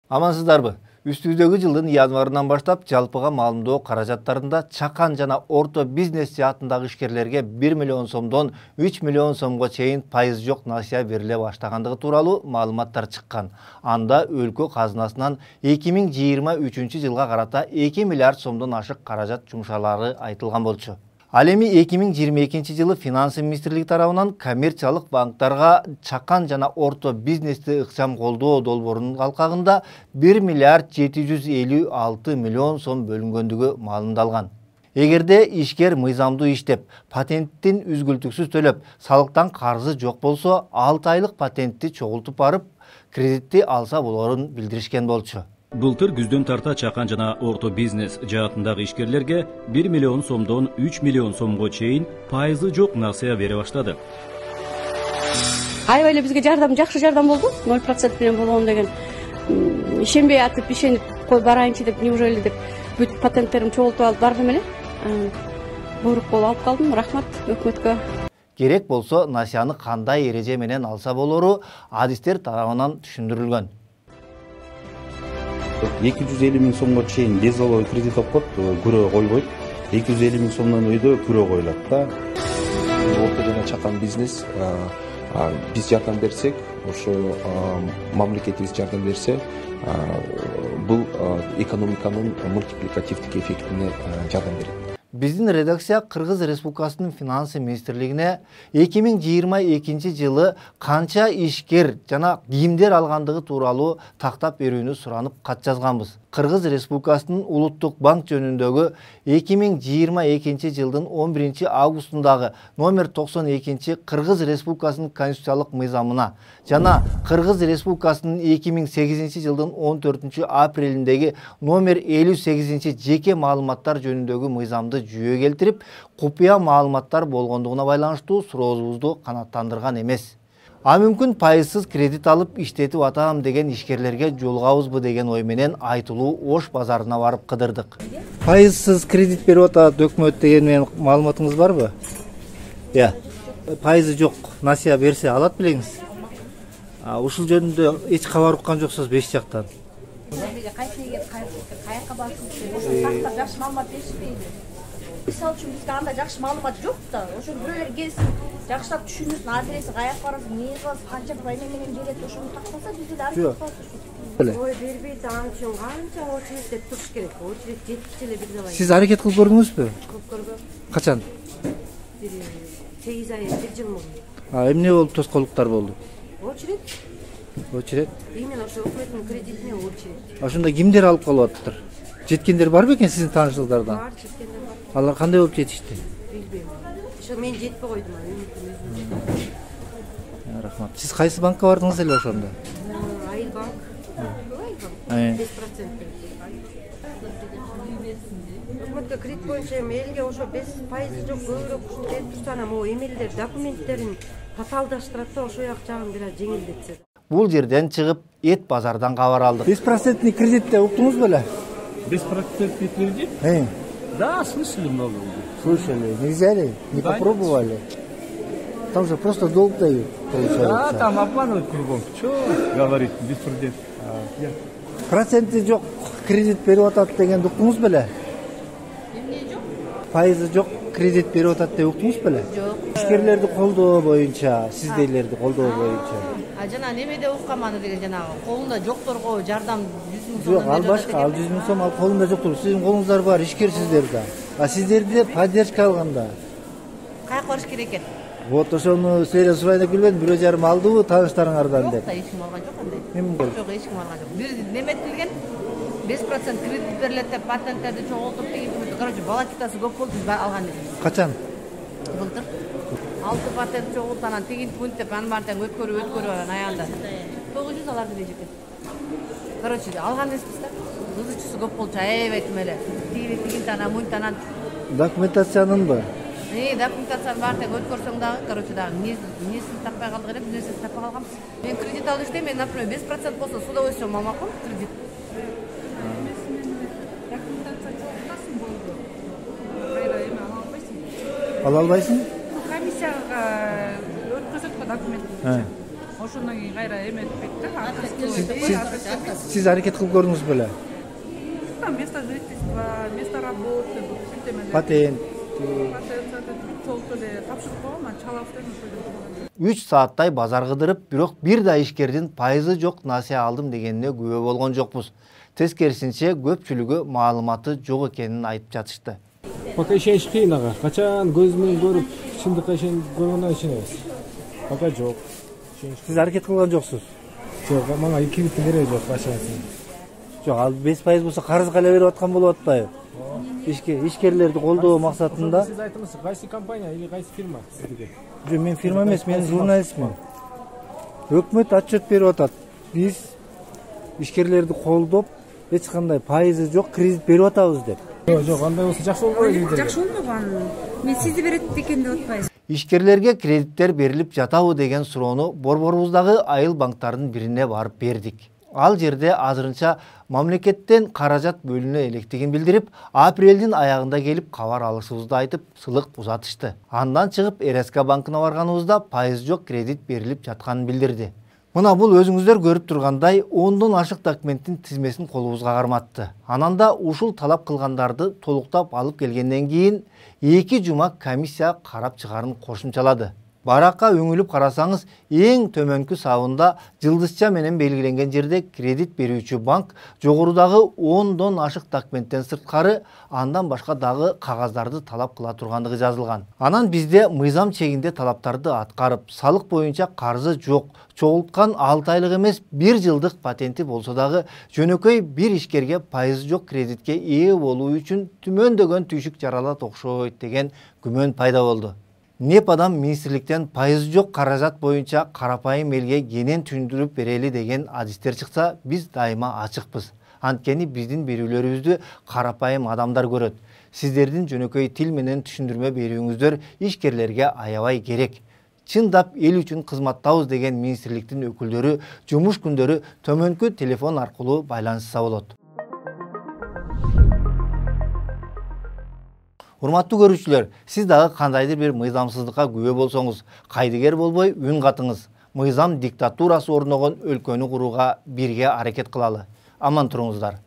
Амансыздарбы? Үстүздөгү жылдын январынан баштап жалпыга маалымдоо каражаттарында чакан жана орто бизнес жаатындагы ишкерлерге 1 миллион сомдон 3 миллион сомго чейин пайыз жок насыя бериле баштагандыгы тууралуу маалыматтар чыккан. Анда өлкө казынасынан 2023 жылга карата 2 миллиард сомдон ашык каражат жумшалары айтылган болчу. Ал эми 2022 жылы финансы министрлиги тарабынан коммерциялык банктарга чакан жана орто бизнести ыкчам колдоо долбоорунун алкагында 1 миллиард 756 миллион сом бөлүнгөндүгү маалымдалган. Эгерде ишкер мыйзамдуу иштеп, патенттин үзгүлтүксүз төлөп, салыктан карызы жок болсо, 6 айлык патентти чогултуп барып, кредитти алса болорун билдиришкен болчу. Былтыр күздөн тарта чакан жана орто бизнес жаатындагы ишкерлерге 1 миллион сомдон 3 миллион сомго чейин пайызы жок насыя бере баштады. Аябай эле бизге жардам, жакшы жардам болду. 0% менен болгон деген. Ишенбей атып, ишенип кой барайынчы деп, неужели деп бүт патенттерим чогултуп алып бардым эле. Буйрук болуп алып калдым. Рахмат өкмөткө. Керек болсо насияны кандай эреже менен алса болору адистер тарабынан түшүндүрүлгөн. 250 миң сомго чейин безаловый кредит алып коет, күрөө койбойт. 250 миң сомдон өйдө күрөө коюлат да. Орто жана чакан бизнес биз жардам берсек, ошо мамлекетибиз жардам берсе, бул экономиканын мультипликативдик эффектине жардам берет. Биздин редакция Кыргыз Республикасынын финансы министрлигине 2022 жылы канча ишкер жана кимдер алгандыгы тууралуу тактап берүүнү суранып кат жазганбыз. Кыргыз Республикасынын Улуттук банк жөнүндөгү 2022 жылдын 11 августундагы номер 92 Кыргыз Республикасынын конституциялык мыйзамына жана Кыргыз Республикасынын 2008 жылдын 14 апрелиндеги номер 58 жеке маалыматтар жөнүндөгү мыйзамды жүйө келтирип, купуя маалыматтар болгондугуна байланыштуу сурообузду канааттандырган эмес. А мүмкүн пайызсыз кредит алып иштетип атам деген ишкерлерге жолугабызбы деген ой менен Айтылуу Ош базарына барып кыдырдык. Пайызсыз кредит берип атат өкмөт деген менен маалыматыңыз барбы? Пайызы жок насыя берсе алат белеңиз? Ушул жөнүндө эч кабар уккан жоксуз беш жактан. Каяка барсыз? Ошо тактап жакшы маалымат беришпейби? Мисалы үчүн бизде андай жакшы маалымат жок да. Ошо бирөөлөр келсин, жакшылап түшүнүрсүн, адреси каяка барасыз, эмне кыласыз, канча пайда менен берет, ошону тактаса бизде да арыз кылат. Ой, бербейт, ан үчүн канча очередьте туруш керек. Очередь жеткиче эле бирде алайын. Сиз аракет кылып көрдүңүзбү? Кылып көргөм. Качан? 8 ай, 1 жыл мурун. Эмне болуп тоскоолдуктар болду? Очередь? Именно ошо өкмөттүн кредитине очередь. Ошондо кимдер алып калып атыптыр? Жеткендер бар бекен сиздин таанышыңыздардан? Бар, жеткендер бар. Алар кандай болуп жетишти? Билбейм. Ошо мен жетпей койдум, Рахмат. Сиз кайсы банкка бардыңыз эле ошондо? Айыл банк. 5%. Өкмөткө кредит боюнча элге ошо 5% жок көбүрөөк берип турса, анан могу эмелдер, документтерин татаалдаштырат да, ошо жагын бир жеңилдетсе. Бул жерден чыгып эт базардан кабар алдык. 5% кредитте уктуңуз беле? 5% кредит? Да, слышали много. Слышали. Нельзя ли? Не попробовали? Там же просто долг дают, получается. Да, там обманывают кругом. Что говорит, 5%? Проценти жок кредит берип атат дегенди уктуңуз беле? Эмне жок? Пайызы жок кредит берип атат деп уктуңуз беле? Жок. Ишкерлерди колдоо боюнча, сиздейлерди колдоо боюнча. Жана немеде уккам аны деген жанагы колунда жокторго жардам 100 миң сом. Жок, ал башка, ал 100 миң сом ал колунда жоктур. Сиздин колуңуздар бар, ишкерсиздер да. А сиздерде поддержка алганда. Каяка барыш керек экен? Вот ошону силерден сурайын деп келбедим, 1,5 алдыбы тааныштарыңардан деп. Жок, эч ким алган жок андай. Эми Жок, эч ким алган жок. Бир неметилген 5% кредит берилет деп патенттерди чогултуп деген, короче, балакитасы көп болду, биз алган элебиз. Качан? Былтыр 6 патент чогултуп анан тигин пункт деп анын баарын тең өткөрүп анан аягында 900 аларды беришет экен. Короче, алган эмеспиз да. Кызычысы көп болчу, аябай тим эле. Тигин анан мунт анан Документациянынбы? Документациянын баарын тең өткөрсөң дагы, короче, дагы эмнесин таппай калдык эле, нерсесин таппай калганбыз. Мен кредит алып иштейм, мен, например, 5% болсо суда өссөм макул кредит. Документация чогултасың болду. Ала албайсың? Комиссияга өткөзөт го документ. ошондон кийин кайра эметпейт да. Сиз аракет кылып көрдүңүз беле? Там место жительства, место работы, Патент. чогулуп эле тапшырып койгом, анан чалабыз деп ошол 3 сааттай базар кыдырып, бирок бир да ишкердин пайызы жок насыя алдым дегенине күбө болгон жокпуз. Тескерисинче көпчүлүгү маалыматы жок экенин айтып жатышты. Пока ишениш кыйын ага. Качан көз менен көрүп, чындыкка көргөндөн ишенебиз. Пока жок. Сиз аракет кылган жоксуз? Жок, мага 2 биттин кереги жок башасын. Жок, ал 5% болсо карызга эле берип аткан болуп атпайбы? Ишкерлерди колдоо максатында. Сиз айтыңыз, кайсы компания или кайсы фирма сиздики? Жок, мен фирма эмес, мен журналистмин. Өкмөт отчет берип атат. Биз ишкерлерди колдоп, эч кандай пайызы жок кредит берип атабыз деп. Жок, андай болсо жакшы болбойт. Жакшы болмогон. Мен сизди берет экен деп атпайбыз. Ишкерлерге кредиттер берилип жатабы деген суроону борборубуздагы айыл банктарынын бирине барып бердик. Ал жерде азырынча мамлекеттен каражат бөлүнө электигин билдирип, апрелдин аягында келип кабар алышыбызды айтып, сылык узатышты. Андан чыгып РСК банкына барганыбызда пайыз жок кредит берилип жатканын билдирди. Мына бул өзүңүздөр көрүп тургандай 10дон ашык документтин тизмесин колубузга карматты. Анан да ушул талап кылгандарды толуктап алып келгенден кийин 2 жума комиссия карап чыгарын кошумчалады. Баракка өңүлүп карасаңыз, эң төмөнкү сабында жылдызча менен белгиленген жерде кредит берүүчү банк жогорудагы 10дон ашык документтен сырткары андан башка дагы кагаздарды талап кыла тургандыгы жазылган. Анан бизде мыйзам чегинде талаптарды аткарып, салык боюнча карзы жок, чогулткан 6 айлык эмес 1 жылдык патенти болсо дагы жөнөкөй бир ишкерге пайызы жок кредитке ээ болуу үчүн түмөндөгөн түйшүк жаралат окшойт деген күмөн пайда болду. Непадан министрликтен пайызы жок каражат боюнча карапайым элге кенен түшүндүрүп берели деген адистер чыкса, биз дайыма ачыкпыз. Анткени биздин берүүлөрүбүздү карапайым адамдар көрөт. Сиздердин жөнөкөй тил менен түшүндүрмө берүүңүздөр ишкерлерге аябай керек. Чындап эл үчүн кызматтабыз деген министрликтин өкүлдөрү жумуш күндөрү төмөнкү телефон аркылуу байланышса болот. Урматтуу көрүүчүлөр, сиз дагы кандайдыр бир мыйзамсыздыкка күбө болсоңуз, кайдыгер болбой үн катыңыз. Мыйзам диктатурасы орногон өлкөнү курууга бирге аракет кылалы. Аман туруңуздар.